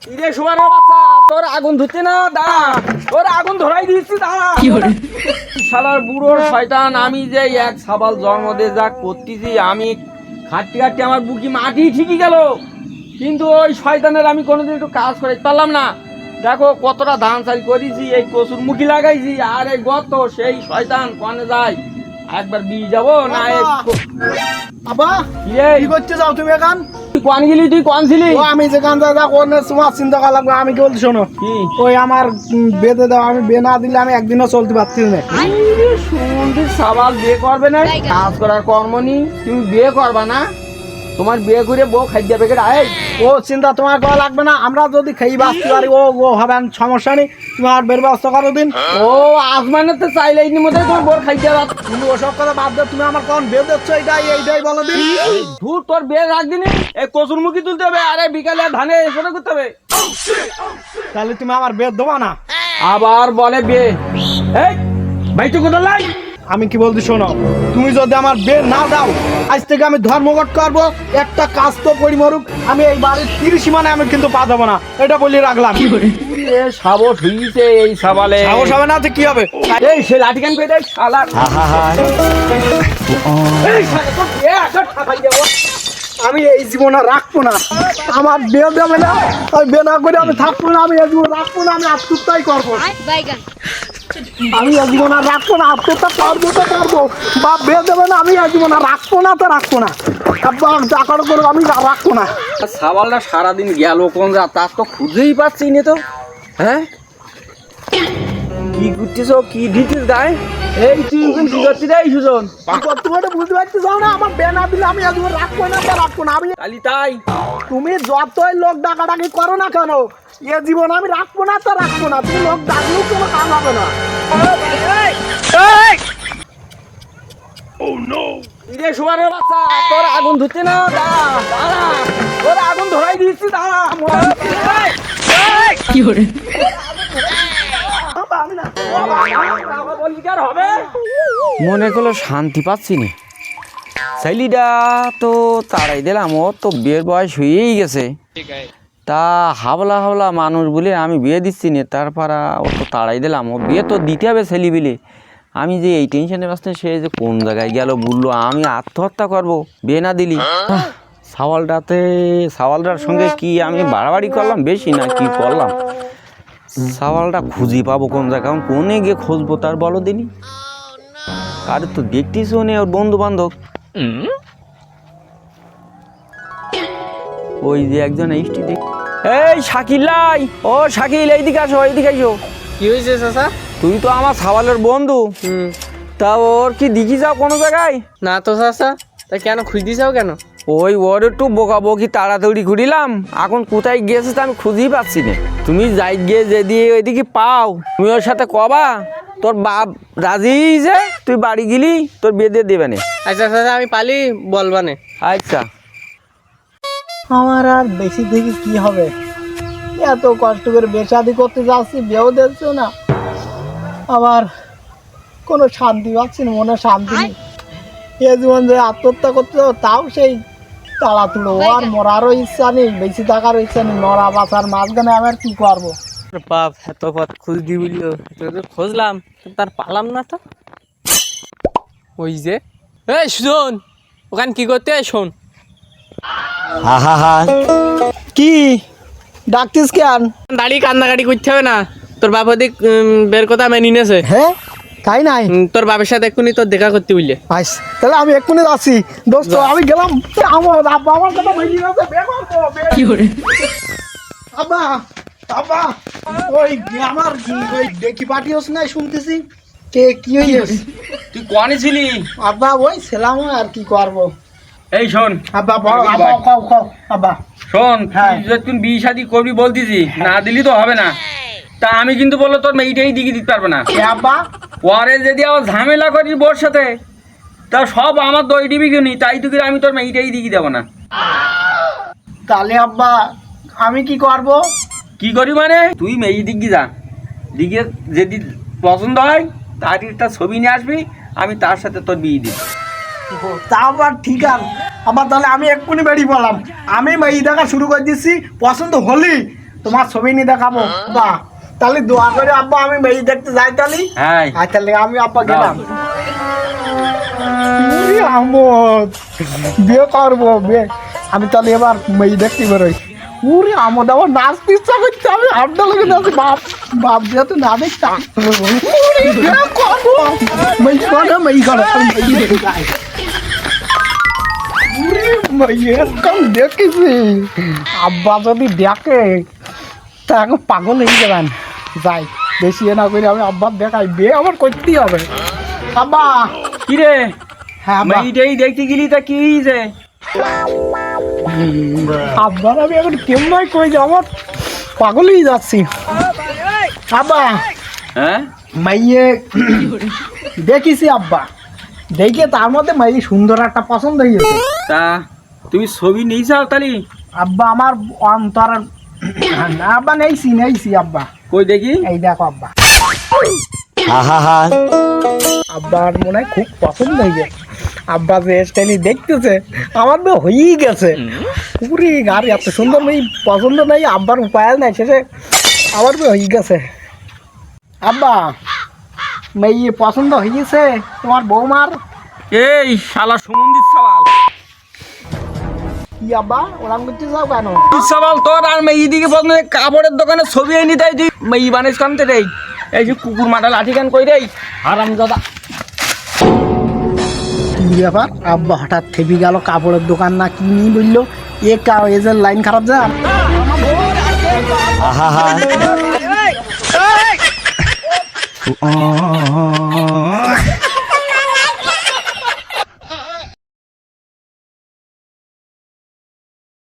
ইরে সুবারের বাচ্চা, তোর আগুন ধরছে না, দাঁড়া, তোর আগুন ধরাই দিচ্ছি, দাঁড়া। শালার বুড়ো শয়তান, আমি যে এক সাবাল জন্ম দিয়ে যা করতেছি, আমি খাটতে খাটতে আমার বুকি মাটি ঠিকই গেল, কিন্তু ওই শয়তানের আমি কোনোদিন একটু কাজ করে পারলাম না। দেখো কতটা ধান চাল করেছি, এই কচুর মুখি লাগাইছি, আর এই গত সেই শয়তান কনে যায়, একবার বিয়ে যাবো না। আবা কি করতে যাও তুমি এখন? তুই কন গেলি, তুই কন ছিলি? ও আমি যেখান যা কোন তোমার চিন্তা করা লাগবে, আমি কি বলছি শোনো, কি ওই আমার বেঁধে দাও, আমি বে না দিলে আমি একদিনও চলতে পারছি না। শুনছি সাবাল বিয়ে করবে না, কাজ করার কর্ম নি, তুমি বিয়ে করবা না? তোমার বিয়ে করে বউ খাদ্য প্যাকেট আয়। ও চিন্তা তোমার করা লাগবে না, আমরা যদি খেয়ে বাঁচতে পারি ও ও হবে সমস্যা নেই, তোমার বের ব্যবস্থা করো দিন। ও আসমানের তো চাইলে এই মধ্যে তোমার বউ খাদ্য। তুমি ওসব কথা বাদ দাও, তুমি আমার কোন বেঁধে দিচ্ছ এইটাই বলো দিন। ধুর, তোর বিয়ে রাখদিনি, এই কচুর মুখি তুলতে হবে, আরে বিকালে ধানে এসে করতে হবে। তাহলে তুমি আমার বেদ দেবা না? আবার বলে বিয়ে, এই ভাই তো কোথায় লাই? আমি কি বলছি শোনো, তুমি যদি আমার বের না দাও, আজ থেকে আমি ধর্মঘট করবো, একটা কাজ তো করি মরুক, আমি এই বাড়ির 30 মানে আমি কিন্তু পা দেবো না, এটা বলে রাখলাম। সাবস হইছে এই সাবালে, সাহস হবে না তো কি হবে? এই সে লাঠি কান পেয়ে শালা। এই শালা তো বিয়ে আসর ঠাকাই যাবো। আমি এই জীবন আর রাখবো না, আমার বিয়ে দেবে না, আমি বিয়ে না করে আমি থাকবো না, আমি এই জীবন রাখবো না, আমি আত্মহত্যাই করবো। আমি এই জীবন আর রাখবো না, আত্মহত্যা করবো তো করবো, বা বিয়ে দেবে না, আমি এই জীবন আর রাখবো না তো রাখবো না, চাকর করবো, আমি রাখবো না। সাবালটা সারাদিন গেল কোন যা, তার তো খুঁজেই পাচ্ছি না তো। হ্যাঁ কি করতেছ, কি ডিটেলস গায়ে? এই তুই কি করছিস রে সুজন? তুমি এটা বুঝতে পারছি যাও না, আমার বিয়ে না দিলে আমি এই জীবন রাখবো না তো রাখবো না। আমি তালি তাই তুমি যতই লোক ডাকাডাকি করো না কেন, এ জীবন আমি রাখবো না তো রাখবো না, তুমি লোক ডাকলেও কোনো কাম হবে না। ইরে সুবারের বাচ্চা, তোর আগুন ধরছে না, দাঁড়া, দাঁড়া, তোর আগুন ধরাই দিচ্ছি, দাঁড়া। কি করে মনে করলো শান্তি পাচ্ছি না, ছেলেটা তো তাড়াই দিলাম, ও তো বিয়ের বয়স হয়েই গেছে, তা হাবলা হাবলা মানুষ বলে আমি বিয়ে দিচ্ছি না, তারপর ও তো তাড়াই দিলাম, ও বিয়ে তো দিতে হবে ছেলে বিলে। আমি যে এই টেনশনে বাঁচতে, সে যে কোন জায়গায় গেল বললো আমি আত্মহত্যা করবো বিয়ে না দিলি। সাওয়ালটার সঙ্গে কি আমি বাড়াবাড়ি করলাম বেশি, না কি করলাম? সাওয়ালটা খুঁজি পাবো কোন জায়গায়, কোনে গিয়ে খুঁজবো তার বলো দিনি? কার তো দেখতেছ নে, ওর বন্ধু বান্ধব, ওই যে একজন এইটি দেখ। এই শাকিল লাই, ও শাকিল, এইদিকে আসো, এইদিকে আসো। কি হয়েছে চাচা? তুই তো আমার সাওয়ালের বন্ধু, তা ওর কি দেখি যাও কোনো জায়গায়? না তো চাচা, তা কেন খুঁজতে চাও কেন? ওই ওর একটু বকাবকি তাড়াতাড়ি ঘুরিলাম, এখন কোথায় গিয়েছে তা আমি খুঁজেই পাচ্ছি না। তুমি যাই গিয়ে যদি ওইদিকে পাও, তুমি ওর সাথে কবা তোর বাপ রাজি যে তুই বাড়ি গেলি, তোর বিয়ে দিয়ে দেবে না। আচ্ছা চাচা, আমি পালি বলবানে। আচ্ছা। আমার আর বেশি থেকে কি হবে, এত কষ্ট করে বেশাদি করতে যাচ্ছি, বিয়েও দিচ্ছে না, আবার কোনো শান্তি পাচ্ছি না, মনে শান্তি নেই। এ জীবন যে আত্মহত্যা করতে যাবো, তাও সেই তাড়াতুড়ো, আর মরারও ইচ্ছা নেই, বেশি থাকারও ইচ্ছা নেই, মরা বাঁচার মাঝখানে আমি আর কি করবো? বাপ এত পথ খুঁজ দি বললো, খুঁজলাম তার পালাম না তো। ওই যে এই শোন, ওখানে কি করতে শোন। কি ডাকতিস কেন? দাঁড়িয়ে কান্নাকাটি করতে হবে না, তোর বাপ ওদিক বের কথা আমি নিনেছে। হ্যাঁ তাই নাই, তোর বাপের সাথে এক্ষুনি তোর দেখা করতে বুঝলে। আইস তাহলে আমি এক্ষুনি যাচ্ছি দোস্ত, আমি গেলাম। আমার আব্বা আমার কথা বলি না, কি করে আব্বা? আব্বা ওই আমার ওই ডেকি পাঠিয়েছ না, শুনতেছি কে কি হইছে? তুই কনে ছিলি? আব্বা ওই ছিলাম, আর কি করবো? এই শোন আব্বা আব্বা খাও খাও আব্বা। শোন, হ্যাঁ। তুই যে তুই বিয়ে শাদি করবি বলতেছি, না দিলি তো হবে না। তা আমি কিন্তু বললো তোর মেয়েটাই দিকে দিতে পারবো না। এ আব্বা পরে যদি আবার ঝামেলা করিস বোর সাথে, তা সব আমার দই দিবি কিনি, তাই তো আমি তোর মেয়েটাই দিকে দেবো না। তাহলে আব্বা আমি কি করবো? কি করি মানে, তুই মেয়ে দিকে যা, দিকে যদি পছন্দ হয় তার একটা ছবি নিয়ে আসবি, আমি তার সাথে তোর বিয়ে দিই। তা আবার ঠিক আছে আবার, তাহলে আমি এক্ষুনি বেরিয়ে পড়লাম, আমি মেয়ে দেখা শুরু করে দিচ্ছি, পছন্দ হলি তোমার ছবি নিয়ে দেখাবো আব্বা। তাহলে দোয়া করে আব্বা আমি মেয়ে দেখতে যাই তাহলে। হ্যাঁ আর তাহলে আমি আব্বা গেলাম। উরি আমোদ, বিয়ে করবো বিয়ে। আমি তাহলে এবার মেয়ে দেখতে বেরোই। উরি আমোদ, আমার নাচতে ইচ্ছা করছে, আমি হাড্ডা লেগে যাচ্ছি। বাপ বাপ যেহেতু না দেখতাম, উরি বিয়ে করবো। মেয়ে করে মেয়ে করে আমি মেয়ে দেখতে যাই। উরি মেয়ে এরকম দেখেছি, আব্বা যদি দেখে তা এখন পাগল হয়ে যাবেন। যাই বেশি এ না করে আমি আব্বার দেখাই, বিয়ে আমার করতেই হবে। আব্বা। কি রে হ্যাঁ আব্বা। মেয়েটাই দেখতে গেলি তা কি হয়েছে? আব্বার আমি এখন কেমন কই যে আমার পাগল হয়ে যাচ্ছি। আব্বা হ্যাঁ মাইয়ে দেখিছি আব্বা, দেখে তার মধ্যে মাই সুন্দর একটা পছন্দ হয়েছে। তা তুমি ছবি নিয়েছাও তালি? আব্বা আমার অন্তর না আব্বা, নেইছি আব্বা। কই দেখি। এই দেখো আব্বা, আব্বার মনে হয় খুব পছন্দ হয়েছে। আব্বা যে স্টাইলি দেখতেছে আমার তো হয়েই গেছে। পুরি গাড়ি এত সুন্দর মেয়ে পছন্দ নাই, আব্বার উপায় নাই, শেষে আমার তো হয়ে গেছে। আব্বা মেয়ে পছন্দ হয়েছে তোমার বৌমার। এই শালা সুমন্দির সওয়াল, কি আব্বা ওরাম করতে যাও কেন? সওয়াল তোর আর মেয়ে দিকে পছন্দ কাপড়ের দোকানে ছবি এনে তাই তুই মেয়ে বানিস কানতে রে। এই যে কুকুর মাটা লাঠি কান কই রে আরাম দাদা। কি ব্যাপার আব্বা হঠাৎ থেমে গেল? কাপড়ের দোকান না কি নিয়ে বললো? এজের লাইন খারাপ যা।